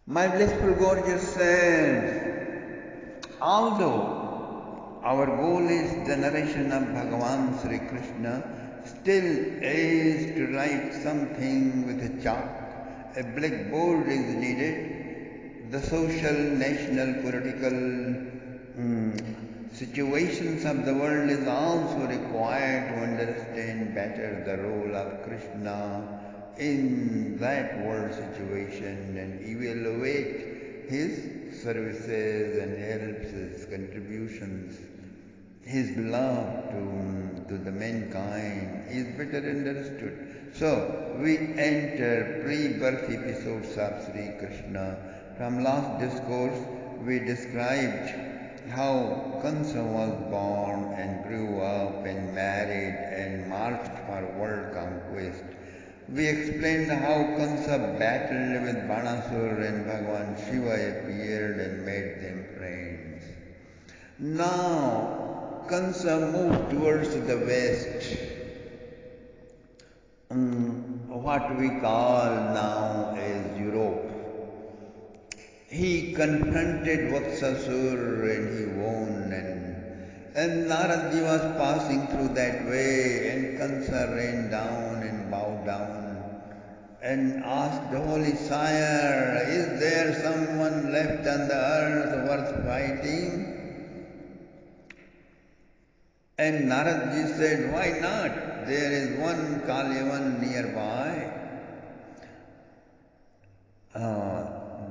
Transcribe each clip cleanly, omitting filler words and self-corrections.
My blissful gorgeous said, although our goal is the narration of Bhagavan Sri Krishna, still is to write something with a chalk. A blackboard is needed. The social, national, political situations of the world is also required to understand better the role of Krishna in that world situation and evaluate his services and helps, his contributions, his love to the mankind is better understood. So we enter pre-birth episodes of Sri Krishna. From last discourse we described how Kamsa was born and grew up and married and marched for world conquest. We explained how Kamsa battled with Banasur and Bhagavan Shiva appeared and made them friends. Now Kamsa moved towards the west, what we call now as Europe. He confronted Vatsasur and he won, and Naradji was passing through that way, and Kamsa ran down and bowed down and asked the Holy Sire, is there someone left on the earth worth fighting? And Naradji said, why not? There is one Kalyavan nearby.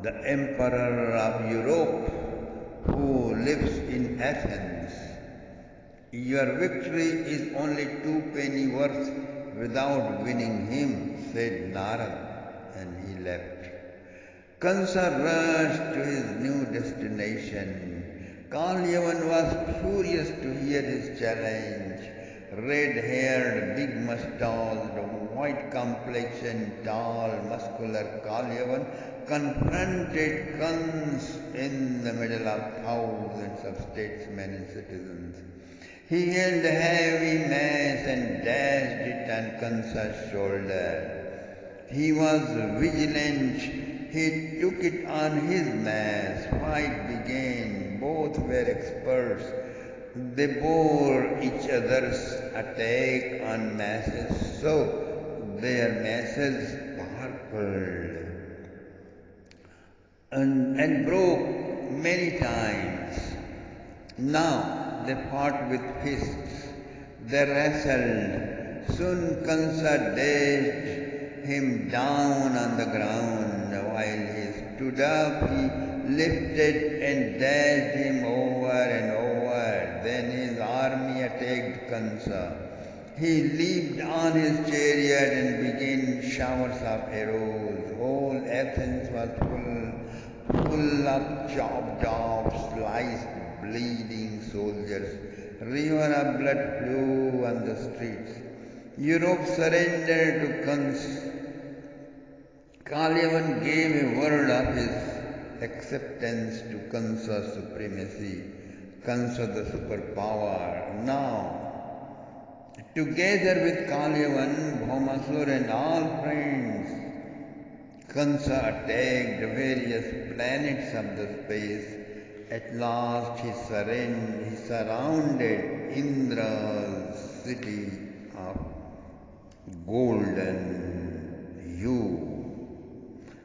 The Emperor of Europe who lives in Athens. Your victory is only 2 penny worth without winning him, said Narad, and he left. Kamsa rushed to his new destination. Kalyavan was furious to hear his challenge. Red-haired, big mustached, white complexion, tall, muscular Kalyavan confronted Kamsa in the middle of thousands of statesmen and citizens. He held a heavy mace and dashed it on Kamsa's shoulder. He was vigilant. He took it on his mace. Fight began. Both were experts. They bore each other's attack on maces, so their maces sparkled and broke many times. Now they fought with fists. They wrestled. Soon Kamsa dashed him down on the ground. While he stood up, he lifted and dashed him over and over. Then his army attacked Kamsa. He leaped on his chariot and began showers of arrows. Whole Athens was full of chopped off, sliced, bleeding soldiers. River of blood flew on the streets. Europe surrendered to Kamsa. Kalyavan gave a word of his acceptance to Kamsa's supremacy, Kamsa the superpower. Now, together with Kalyavan, Bhaumasur and all friends, Kamsa attacked various planets of the space. At last he surrounded Indra's city of golden hue,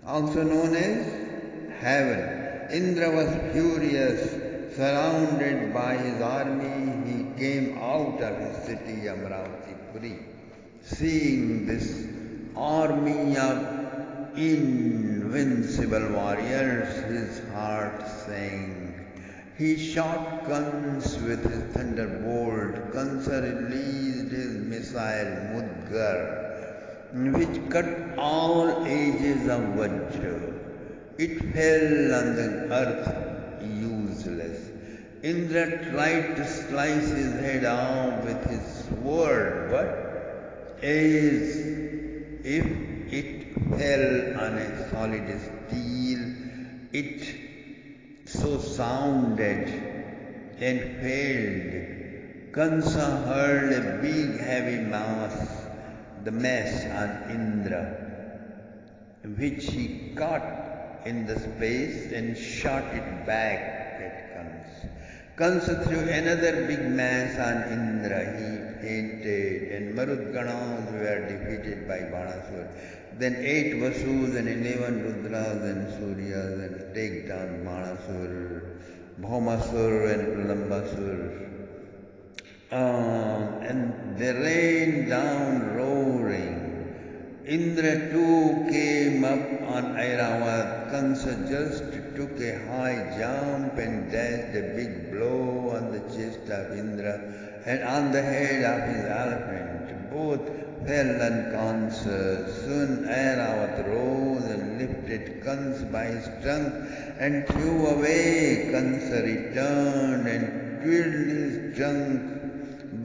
also known as heaven. Indra was furious. Surrounded by his army, he came out of his city Amravati. Seeing this army of invincible warriors, his heart sank. He shot Kamsa with his thunderbolt. Kamsa released his missile Mudgar, which cut all edges of Vajra. It fell on the earth useless. Indra tried to slice his head off with his sword, but as if it fell on a solid steel, it so sounded and failed. Kamsa hurled a big heavy mass on Indra, which he caught in the space and shot it back at Kamsa. Kamsa threw another big mass on Indra. He fainted, and Marudganas were defeated by Banasur. Then 8 Vasus and 11 Rudras and Suryas and take down Banasur, Bhaumasur and Pralambasur. And they rained down roaring. Indra too came up on Airavat. Kamsa just took a high jump and dashed a big blow on the chest of Indra and on the head of his elephant. Both fell unconscious. Soon Airavat rose and lifted Kamsa by his trunk and flew away. Kamsa returned and twirled his trunk,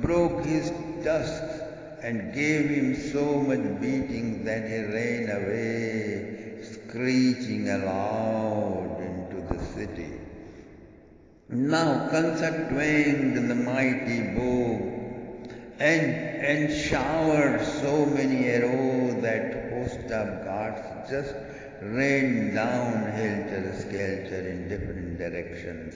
broke his tusks, and gave him so much beating that he ran away, screeching aloud into the city. Now Kamsa twanged the mighty bow and showered so many arrows that host of gods just ran down helter-skelter in different directions.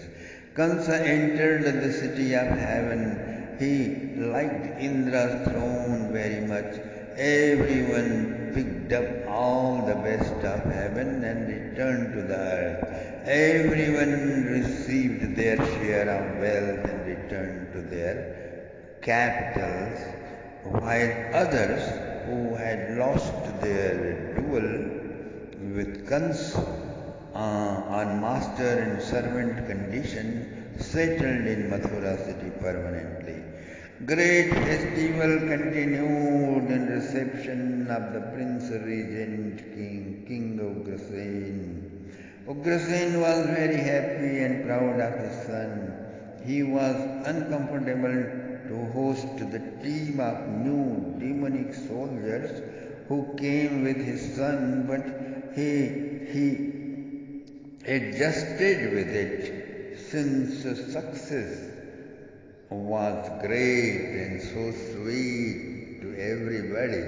Kamsa entered the city of heaven. He liked Indra's throne very much. Everyone picked up all the best of heaven and returned to the earth. Everyone received their share of wealth and returned to their capitals, while others who had lost their duel with Kamsa on master and servant condition settled in Mathura city permanently. Great festival continued in reception of the Prince Regent King Ugrasen. Ugrasen was very happy and proud of his son. He was uncomfortable to host the team of new demonic soldiers who came with his son, but he adjusted with it, since success was great and so sweet to everybody.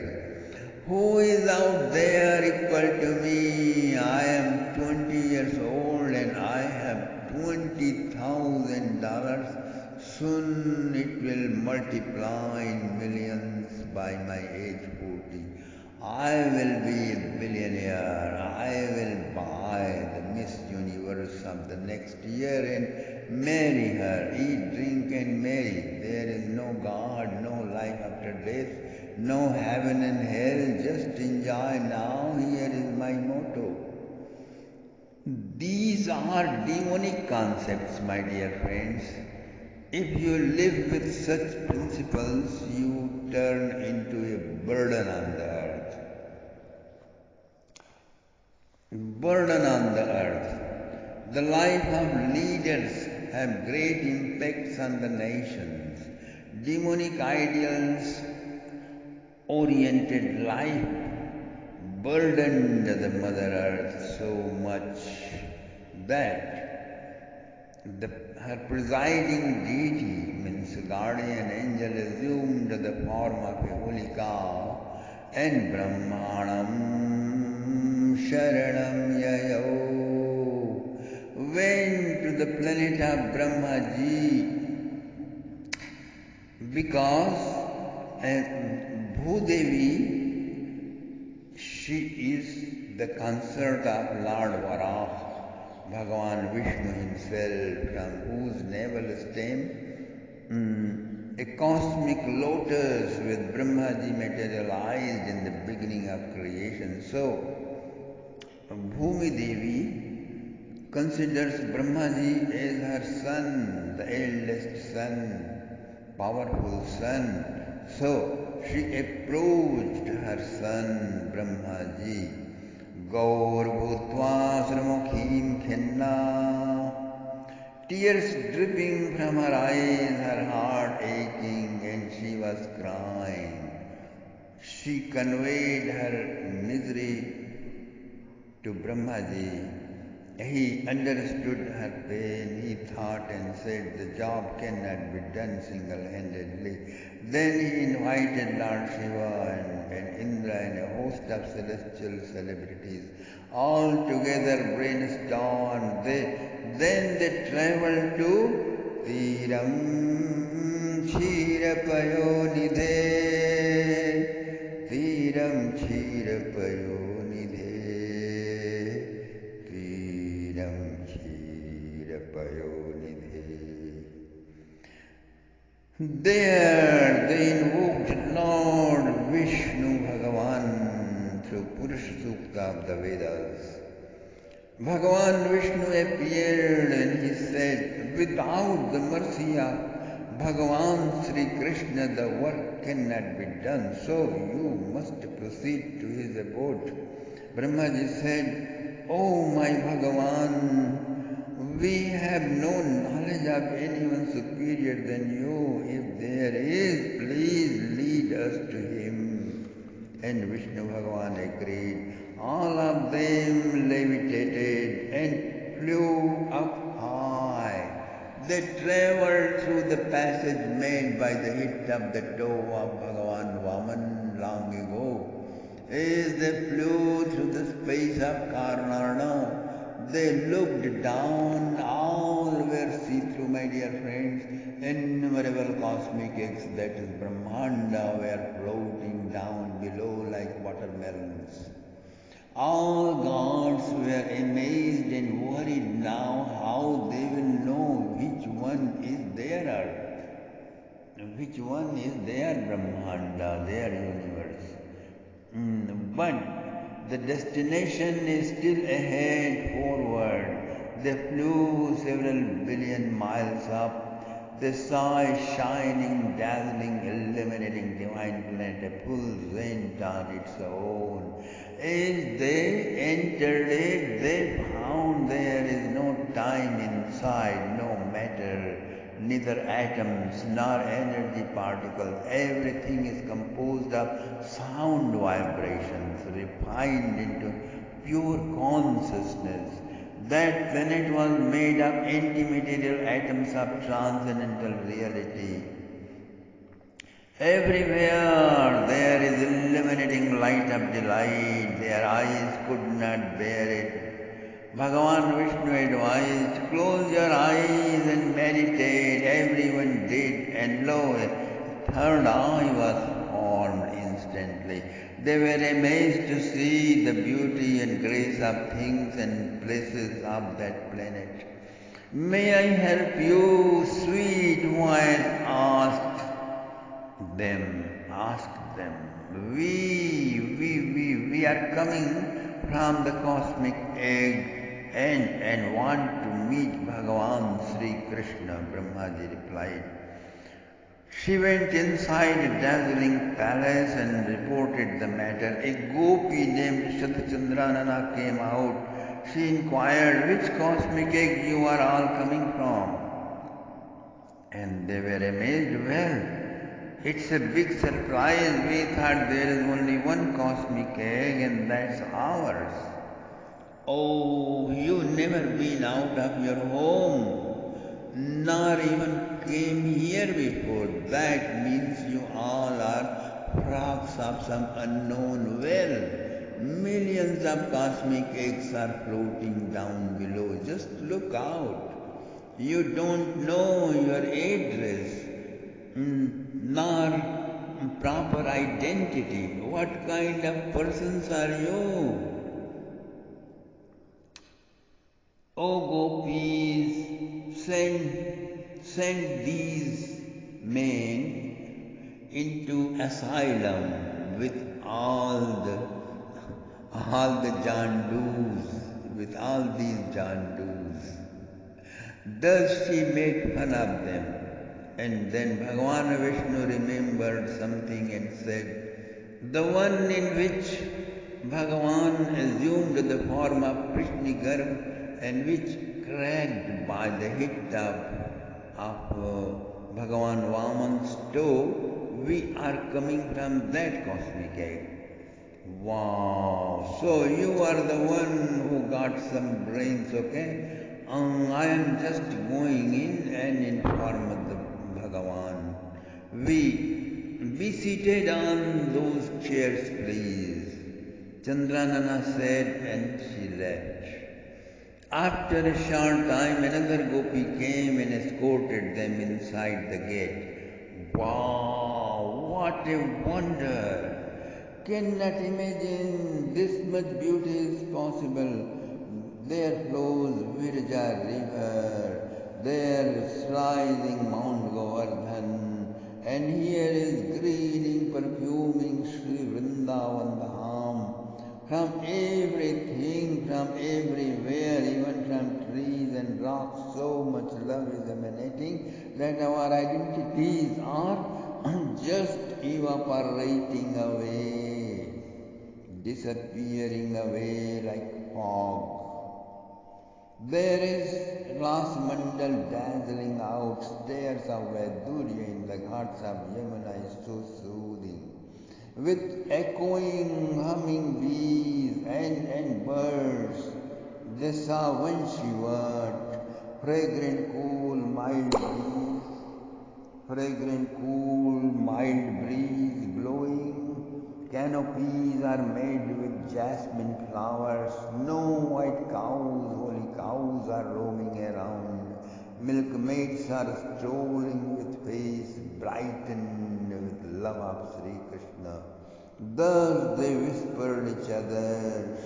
Who is out there equal to me? I am 20 years old and I have $20,000. Soon it will multiply in millions by my age 40. I will be a billionaire. I will buy the Miss Universe of the next year and marry her, eat, drink and marry. There is no God, no life after death, no heaven and hell. Just enjoy now. Here is my motto. These are demonic concepts, my dear friends. If you live with such principles, you turn into a burden on the earth. Burden on the earth. The life of leaders have great impacts on the nations. Demonic ideals oriented life burdened the Mother Earth so much that her presiding deity, means guardian angel, assumed the form of a holy cow and Brahmanam Sharanam Yayo went to the planet of Brahmaji because Bhudevi, she is the consort of Lord Varaha, Bhagavan Vishnu himself, from whose navel stem a cosmic lotus with Brahmaji materialized in the beginning of creation. So, Bhumi Devi considers Brahmaji as her son, the eldest son, powerful son. So, she approached her son Brahmaji. Gaur Bhutva Sramukhim Khenna. Tears dripping from her eyes, her heart aching, and she was crying. She conveyed her misery to Brahmaji He understood her pain. He thought and said, the job cannot be done single-handedly. Then he invited Lord Shiva and Indra and a host of celestial celebrities. All together brainstormed. Then they traveled to Tiram Chirapayonidhe. Tiram Chirapayonidhe. There they invoked Lord Vishnu Bhagavan through Purusha Sukta of the Vedas. Bhagavan Vishnu appeared and he said, without the mercy of Bhagavan Sri Krishna the work cannot be done, so you must proceed to his abode. Brahmaji said, O my Bhagavan, we have no knowledge of anyone superior than you. If there is, please lead us to him. And Vishnu Bhagavan agreed. All of them levitated and flew up high. They travelled through the passage made by the hit of the toe of Bhagavan Vaman long ago. As they flew through the space of Karnarna, they looked down, all were see-through, my dear friends. Innumerable cosmic eggs, that is Brahmanda, were floating down below like watermelons. All gods were amazed and worried now how they will know which one is their earth, which one is their Brahmanda, their universe. But the destination is still ahead, forward. They flew several billion miles up. They saw a shining, dazzling, illuminating divine planet, a full zenith on its own. As they entered it, they found there is no time inside, no matter, neither atoms nor energy particles. Everything is composed of sound vibrations, refined into pure consciousness. That planet was made of antimaterial atoms of transcendental reality. Everywhere there is illuminating light of delight. Their eyes could not bear it. Bhagavan Vishnu advised, close your eyes and meditate. Everyone did, and lo, a third eye was formed instantly. They were amazed to see the beauty and grace of things and places of that planet. May I help you? Sweet voice asked them. We are coming from the cosmic egg and want to meet Bhagavan Sri Krishna, Brahmaji replied. She went inside a dazzling palace and reported the matter. A gopi named Shatachandranana came out. She inquired which cosmic egg you are all coming from. And they were amazed. Well, it's a big surprise. We thought there is only one cosmic egg and that's ours. Oh, you never been out of your home, nor even came here before. That means you all are frogs of some unknown well. Millions of cosmic eggs are floating down below. Just look out. You don't know your address, nor proper identity. What kind of persons are you? O gopis, send these men into asylum with all the jandus, with all these jandus. Thus she made fun of them. And then Bhagavan Vishnu remembered something and said, the one in which Bhagavan assumed the form of Krishna and which cracked by the hit of Bhagavan Vaman's toe, we are coming from that cosmic egg. Wow. So you are the one who got some brains, okay? I am just going in and inform the Bhagavan. Be seated on those chairs, please. Chandranana said, and she left. After a short time, another gopi came and escorted them inside the gate. Wow, what a wonder! Cannot imagine this much beauty is possible. There flows Virja river, there is rising Mount Govardhan, and here is greening, perfuming Sri Vrindavan Dham. From everything, from everywhere, even from trees and rocks, so much love is emanating that our identities are just evaporating away, disappearing away like fog. There is Rasmandal dazzling out, stairs of Vaidurya in the ghats of Yamuna is so soothing. With echoing, humming bees and birds, they saw Vanshivat, fragrant, cool, mild breeze blowing. Canopies are made with jasmine flowers. Snow white cows, holy cows are roaming around. Milkmaids are strolling with face brightened with love of Sri Krishna. Thus they whispered each other.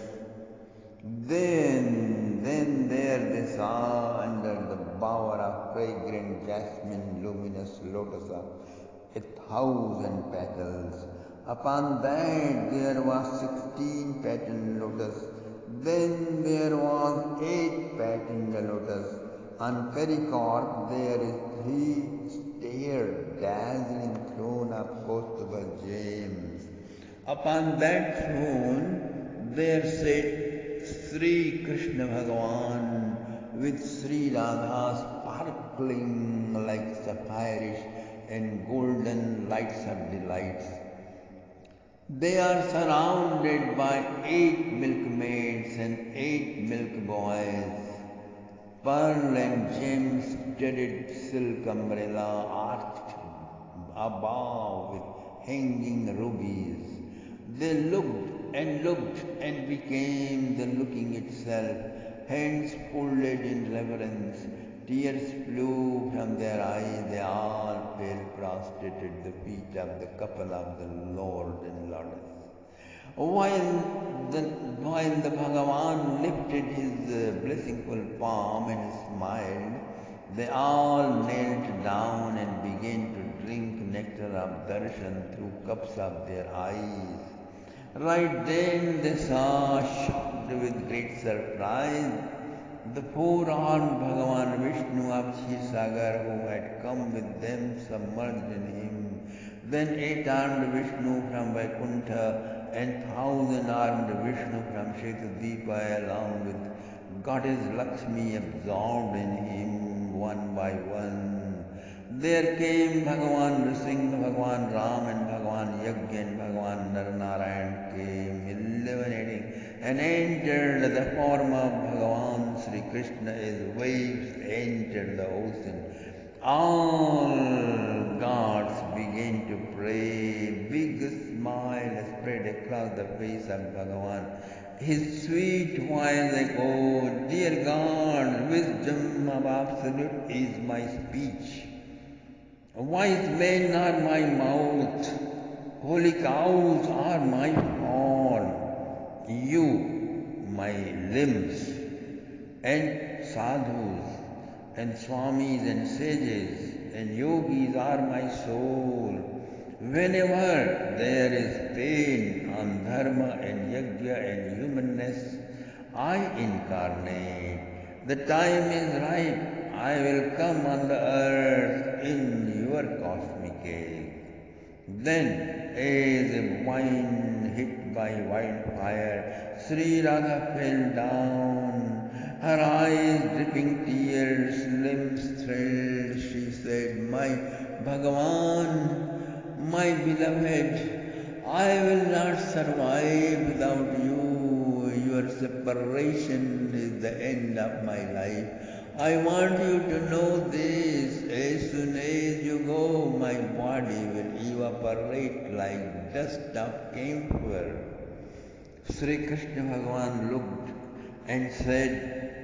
Then there they saw under the bower of fragrant jasmine luminous lotus of 1,000 petals. Upon that there was 16 patterned lotus. Then there was 8 patterned lotus. On pericarp there is 3-staired dazzling throne of Kaustubha gems. Upon that throne there sat Sri Krishna Bhagavan with Sri Radha sparkling like sapphires and golden lights of delights. They are surrounded by 8 milkmaids and 8 milk boys. Pearl and gem-studded silk umbrella arched above with hanging rubies. They looked and became the looking itself. Hands folded in reverence, tears flew from their eyes. They all fell prostrated at the feet of the couple of the Lord and Lotus. While the Bhagavan lifted his blessingful palm and smiled, they all knelt down and began to drink nectar of darshan through cups of their eyes. Right then they saw, shocked with great surprise, the four-armed Bhagavan Vishnu of Kshisagar who had come with them submerged in him. Then 8-armed Vishnu from Vaikuntha and 1,000-armed Vishnu from Shetadipa along with Goddess Lakshmi absorbed in him one by one. There came Bhagavan Nrsimha, Bhagavan Ram and Bhagavan Yajna and Bhagavan Narnarayan came illuminating and entered the form of Bhagavan Sri Krishna as waves enter the ocean. All gods began to pray. Big smile spread across the face of Bhagavan. His sweet voice echoed, "Dear God, wisdom of absolute is my speech. Wise men are my mouth, holy cows are my form, you my limbs, and sadhus and swamis and sages and yogis are my soul. Whenever there is pain on dharma and yajna and humanness, I incarnate. The time is ripe. I will come on the earth in your cosmic egg." Then, as a vine hit by wildfire, Sri Radha fell down. Her eyes dripping tears, limbs thrilled. She said, "My Bhagavan, my beloved, I will not survive separation is the end of my life. I want you to know this. As soon as you go, my body will evaporate like dust of camphor. Sri Krishna Bhagavan looked and said,